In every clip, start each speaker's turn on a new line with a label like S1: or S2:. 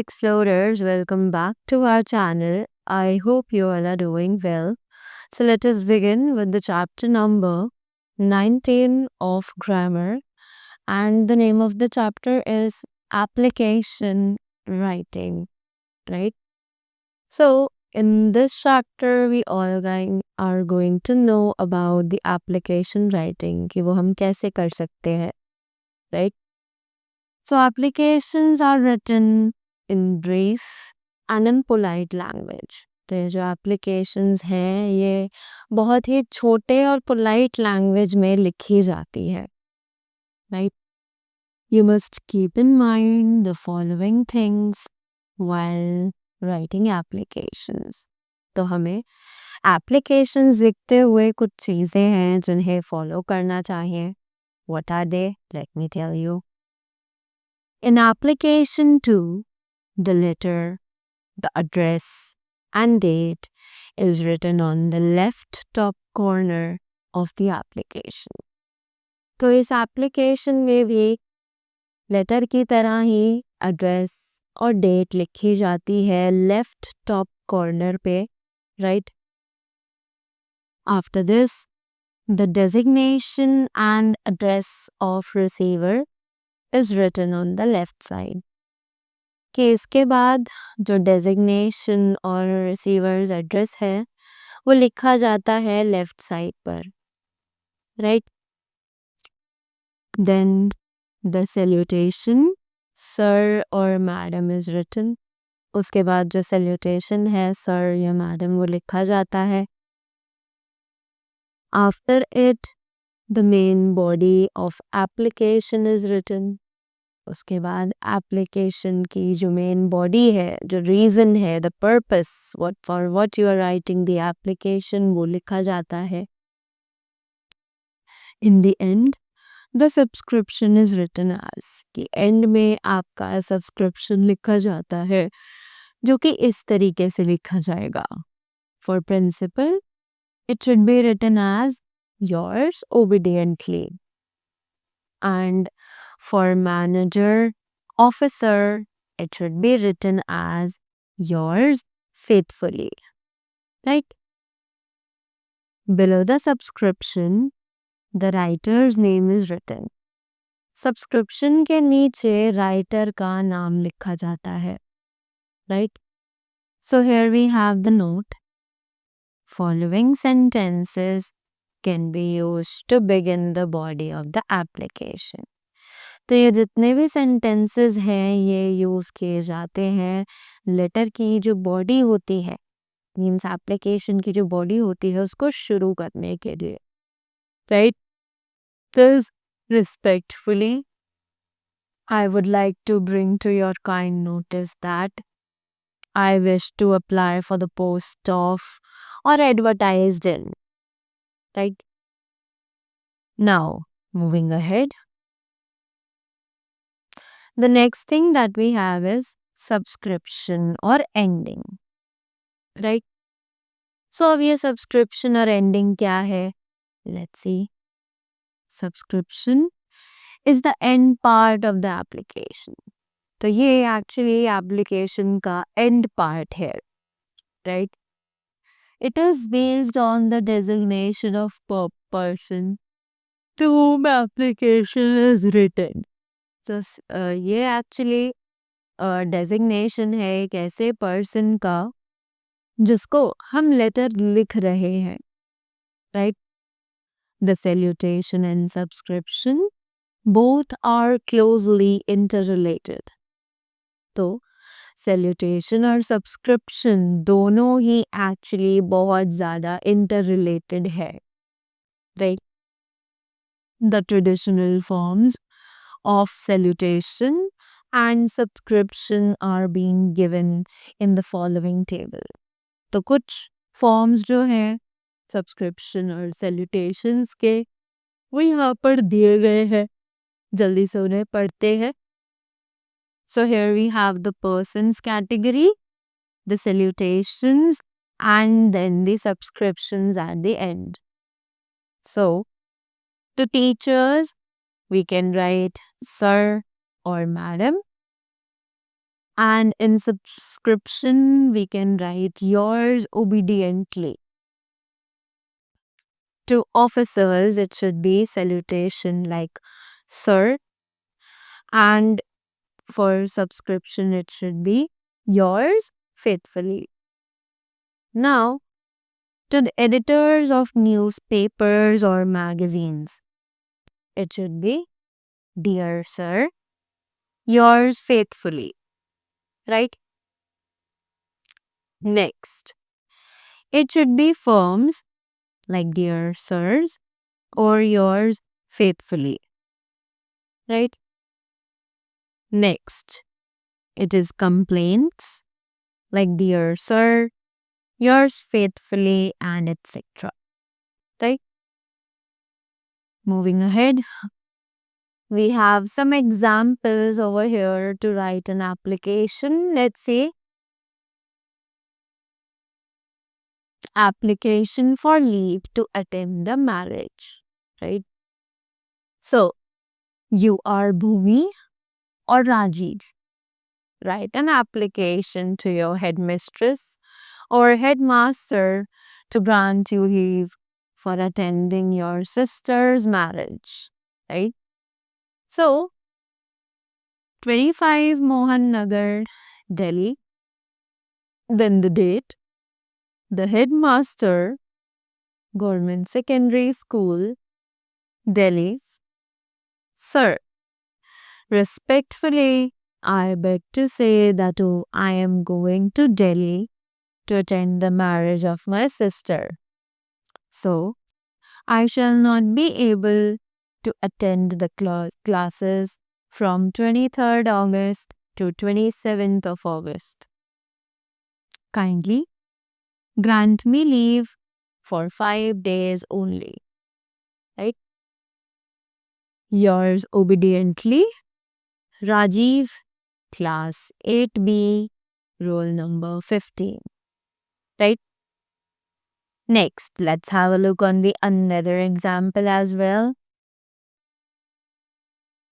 S1: explorers, welcome back to our channel. I hope you all are doing well. So, let us begin with the chapter number 19 of grammar, and the name of the chapter is application writing, right? So, in this chapter, we all are going to know about the application writing, कि वो हम कैसे कर सकते हैं, right? So, applications are written in brief and in polite language. तो ये जो applications हैं ये बहुत ही छोटे और polite language में लिखी जाती है, right? You must keep in mind the following things while writing applications. तो हमें applications लिखते हुए कुछ चीज़ें हैं जिन्हें follow करना चाहिए. What are they? Let me tell you. In application 2, the letter, the address, and date is written on the left top corner of the application. तो इस application में भी letter की तरह ही address और date लिखी जाती है left top corner पे, right? After this, the designation and address of receiver is written on the left side. कि इसके बाद जो डेजिग्नेशन और रिसीवर्स एड्रेस है वो लिखा जाता है लेफ्ट साइड पर, right? Then the salutation sir और मैडम इज रिटन. उसके बाद जो सैल्यूटेशन है सर या मैडम वो लिखा जाता है. After it the main body of application is written. उसके बाद एप्लीकेशन की जो मेन बॉडी है, जो रीज़न है, the purpose for what you are writing the application वो लिखा जाता है. In the end the subscription is written as, कि एंड में आपका सब्सक्रिप्शन लिखा जाता है जो कि इस तरीके से लिखा जाएगा. For principal it should be written as yours obediently, and for manager, officer, it should be written as yours faithfully, right? Below the subscription, the writer's name is written. Subscription के नीचे writer का नाम लिखा जाता है, right? So here we have the note. Following sentences can be used to begin the body of the application. तो ये जितने भी सेंटेंसेस हैं ये यूज़ किए जाते हैं लेटर की जो बॉडी होती है, मीन्स एप्लीकेशन की जो बॉडी होती है उसको शुरू करने के लिए, right? This respectfully I would like to bring to your kind notice that I wish to apply for the post of or advertised in, right? Now, moving ahead. The next thing that we have is subscription or ending, right? So, अब ये subscription और ending क्या है? Let's see. Subscription is the end part of the application. तो ये actually application का end part है, right? It is based on the designation of person to whom application is written. तो ये actually डेजिग्नेशन है एक ऐसे पर्सन का जिसको हम लेटर लिख रहे हैं, right? The salutation and subscription both are closely interrelated. तो सैल्यूटेशन और सब्सक्रिप्शन दोनों ही एक्चुअली बहुत ज़्यादा इंटररिलेटेड है, right? The traditional forms of salutation and subscription are being given in the following table. तो कुछ फॉर्म्स जो हैं सब्सक्रिप्शन और सैल्यूटेशंस के वो यहाँ पर दिए गए हैं, जल्दी से उन्हें पढ़ते हैं. So here we have the persons category, the salutations, and then the subscriptions at the end. So to teachers, we can write sir or madam. And in subscription, we can write yours obediently. To officers, it should be salutation like sir. And for subscription, it should be yours faithfully. Now, to the editors of newspapers or magazines, it should be dear sir, yours faithfully. Right? Next, it should be firms like dear sirs or yours faithfully. Right? Next, it is complaints like dear sir, yours faithfully, and etc. Right? Moving ahead, we have some examples over here to write an application. Let's say application for leave to attend the marriage. Right? So, you are Bhumi or Rajiv. Write an application to your headmistress or headmaster to grant you leave for attending your sister's marriage. Right? So, 25 Mohan Nagar, Delhi. Then the date. The headmaster, Government Secondary School, Delhi. Sir, respectfully, I beg to say that I am going to Delhi to attend the marriage of my sister. So, I shall not be able to attend the classes from 23rd August to 27th of August. Kindly grant me leave for 5 days only. Right? Yours obediently, Rajiv, class 8B, roll number 15. Right? Next, let's have a look on the another example as well.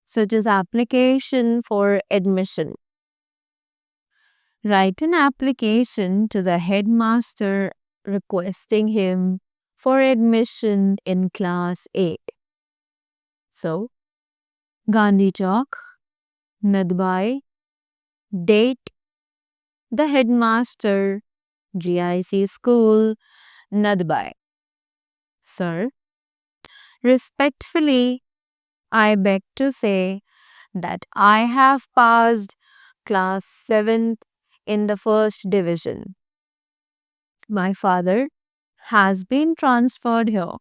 S1: So it is application for admission. Write an application to the headmaster requesting him for admission in class 8. So, Gandhi Chowk, Nadbai, date, the headmaster, GIC school, Nadbai. Sir, respectfully, I beg to say that I have passed class 7th in the first division. My father has been transferred here.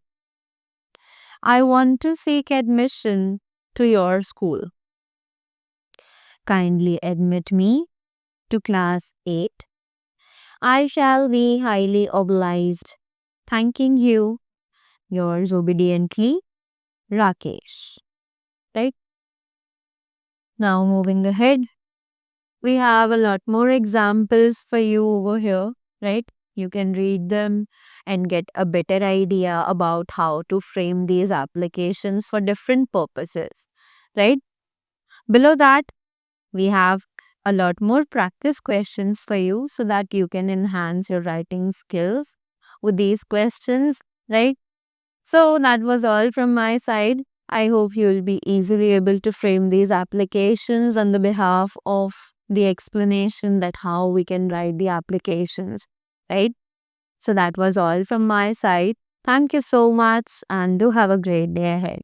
S1: I want to seek admission to your school. Kindly admit me to class 8. I shall be highly obliged. Thanking you. Yours obediently, Rakesh. Right? Now moving ahead, we have a lot more examples for you over here. Right? You can read them and get a better idea about how to frame these applications for different purposes. Right? Below that, we have a lot more practice questions for you so that you can enhance your writing skills with these questions, right? So that was all from my side. I hope you will be easily able to frame these applications on the behalf of the explanation that how we can write the applications, right? So that was all from my side. Thank you so much and do have a great day ahead.